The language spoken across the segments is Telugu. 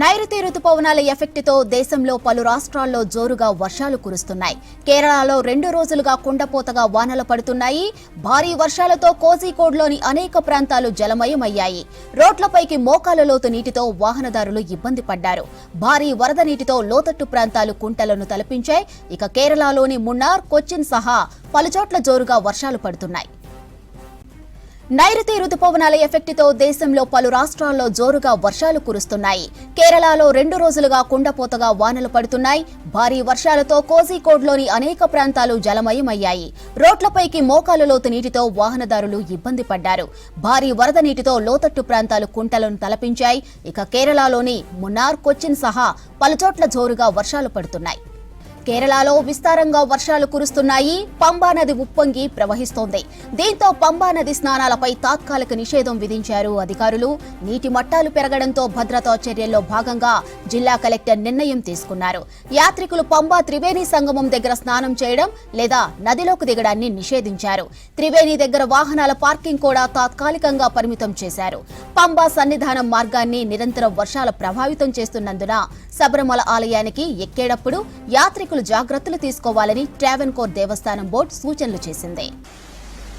నైరుతి రుతుపవనాల ఎఫెక్ట్తో దేశంలో పలు రాష్ట్రాల్లో జోరుగా వర్షాలు కురుస్తున్నాయి. కేరళలో 2 రోజులుగా కుండపోతగా వానలు పడుతున్నాయి. భారీ వర్షాలతో కోజికోడ్లోని అనేక ప్రాంతాలు జలమయమయ్యాయి. రోడ్లపైకి మోకాల లోతు నీటితో వాహనదారులు ఇబ్బంది పడ్డారు. భారీ వరద నీటితో లోతట్టు ప్రాంతాలు కుంటలను తలపించాయి. ఇక కేరళలోని మున్నార్, కొచ్చిన్ సహా పలుచోట్ల జోరుగా వర్షాలు పడుతున్నాయి. నైరుతి రుతుపవనాల ఎఫెక్ట్తో దేశంలో పలు రాష్ట్రాల్లో జోరుగా వర్షాలు కురుస్తున్నాయి. కేరళలో 2 రోజులుగా కుండపోతగా వానలు పడుతున్నాయి. భారీ వర్షాలతో కోజికోడ్లోని అనేక ప్రాంతాలు జలమయమయ్యాయి. రోడ్లపైకి మోకాలు లోతు నీటితో వాహనదారులు ఇబ్బంది పడ్డారు. భారీ వరద నీటితో లోతట్టు ప్రాంతాలు కుంటలను తలపించాయి. ఇక కేరళలోని మున్నార్, కొచ్చిన్ సహా పలుచోట్ల జోరుగా వర్షాలు పడుతున్నాయి. కేరళలో విస్తారంగా వర్షాలు కురుస్తున్నాయి. పంబా నది ఉప్పొంగి ప్రవహిస్తోంది. దీంతో పంబా నది స్నానాలపై తాత్కాలిక నిషేధం విధించారు అధికారులు. నీటి మట్టాలు పెరగడంతో భద్రతా చర్యల్లో భాగంగా జిల్లా కలెక్టర్ నిర్ణయం తీసుకున్నారు. యాత్రికులు పంబా త్రివేణి సంగమం దగ్గర స్నానం చేయడం లేదా నదిలోకి దిగడాన్ని నిషేధించారు. త్రివేణి దగ్గర వాహనాల పార్కింగ్ కూడా తాత్కాలికంగా పరిమితం చేశారు. పంబా సన్నిధానం మార్గాన్ని నిరంతరం వర్షాలు ప్రభావితం చేస్తున్నందున శబరిమల ఆలయానికి ఎక్కేటప్పుడు యాత్రికులు జాగ్రత్తలు తీసుకోవాలని ట్రావెన్కోర్ దేవస్థానం బోర్డు సూచనలు చేసింది.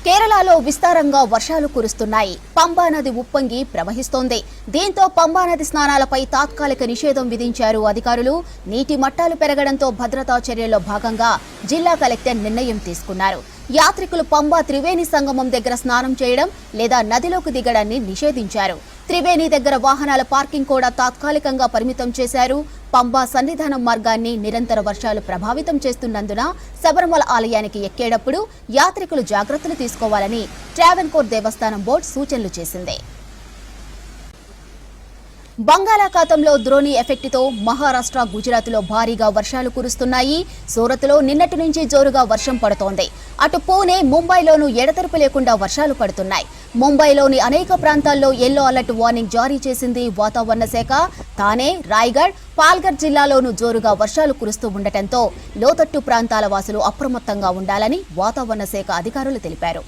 కేరళలో విస్తారంగా వర్షాలు కురుస్తున్నాయి. పంబా నది ఉప్పొంగి ప్రవహిస్తోంది. దీంతో పంబా నది స్నానాలపై తాత్కాలిక నిషేధం విధించారు అధికారులు. నీటి మట్టాలు పెరగడంతో భద్రతా చర్యల్లో భాగంగా జిల్లా కలెక్టర్ నిర్ణయం తీసుకున్నారు. యాత్రికులు పంబా త్రివేణి సంగమం దగ్గర స్నానం చేయడం లేదా నదిలోకి దిగడాన్ని నిషేధించారు. త్రివేణి దగ్గర వాహనాల పార్కింగ్ కూడా తాత్కాలికంగా పరిమితం చేశారు. పంబా సన్నిధానం మార్గాన్ని నిరంతర వర్షాలు ప్రభావితం చేస్తున్నందున శబరిమల ఆలయానికి ఎక్కేటప్పుడు యాత్రికులు జాగ్రత్తలు తీసుకోవాలని ట్రావెన్కోర్ దేవస్థానం బోర్డు సూచనలు చేసింది. బంగాళాఖాతంలో ద్రోణి ఎఫెక్ట్తో మహారాష్ట్ర, గుజరాత్లో భారీగా వర్షాలు కురుస్తున్నాయి. సూరత్లో నిన్నటి నుంచి జోరుగా వర్షం పడుతోంది. అటు పూణే, ముంబైలోనూ ఎడతెరపు లేకుండా వర్షాలు పడుతున్నాయి. ముంబైలోని అనేక ప్రాంతాల్లో ఎల్లో అలర్ట్ వార్నింగ్ జారీ చేసింది వాతావరణ శాఖ. థానే, రాయ్గఢ్, పాల్ఘర్ జిల్లాలోనూ జోరుగా వర్షాలు కురుస్తూ ఉండటంతో లోతట్టు ప్రాంతాల వాసులు అప్రమత్తంగా ఉండాలని వాతావరణ శాఖ అధికారులు తెలిపారు.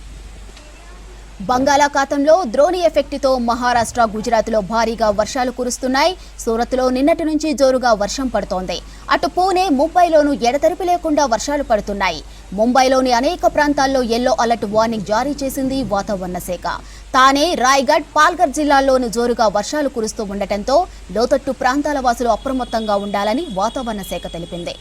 బంగాళాఖాతంలో ద్రోణి ఎఫెక్ట్తో మహారాష్ట్ర, గుజరాత్లో భారీగా వర్షాలు కురుస్తున్నాయి. సూరత్లో నిన్నటి నుంచి జోరుగా వర్షం పడుతోంది. అటు పూణే, ముంబైలోనూ ఎడతెరిపి లేకుండా వర్షాలు పడుతున్నాయి. ముంబైలోని అనేక ప్రాంతాల్లో ఎల్లో అలర్ట్ వార్నింగ్ జారీ చేసింది వాతావరణ శాఖ. థానే, రాయ్గఢ్, పాల్ఘర్ జిల్లాల్లోనూ జోరుగా వర్షాలు కురుస్తూ ఉండటంతో లోతట్టు ప్రాంతాల వాసులు అప్రమత్తంగా ఉండాలని వాతావరణ శాఖ తెలిపింది.